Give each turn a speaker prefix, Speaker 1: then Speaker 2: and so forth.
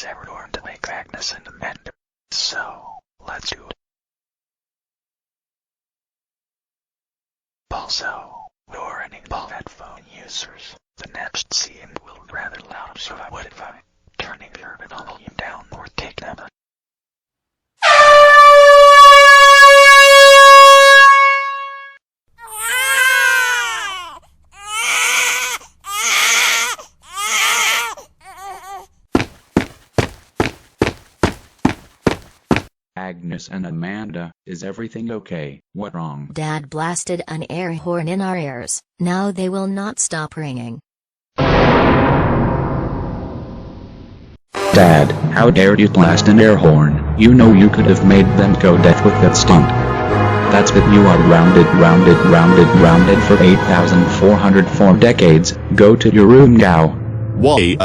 Speaker 1: was ever born to make Agnes and Amanda. So, let's do it. Also, warning all headphone users, the next scene will be rather loud, so I would advise turning your volume down or take them up.
Speaker 2: Agnes and Amanda, is everything okay? What wrong?
Speaker 3: Dad blasted an air horn in our ears. Now they will not stop ringing.
Speaker 2: Dad, how dare you blast an air horn? You know you could have made them go deaf with that stunt. That's it, you are rounded for 8,404 decades. Go to your room now.
Speaker 4: Why?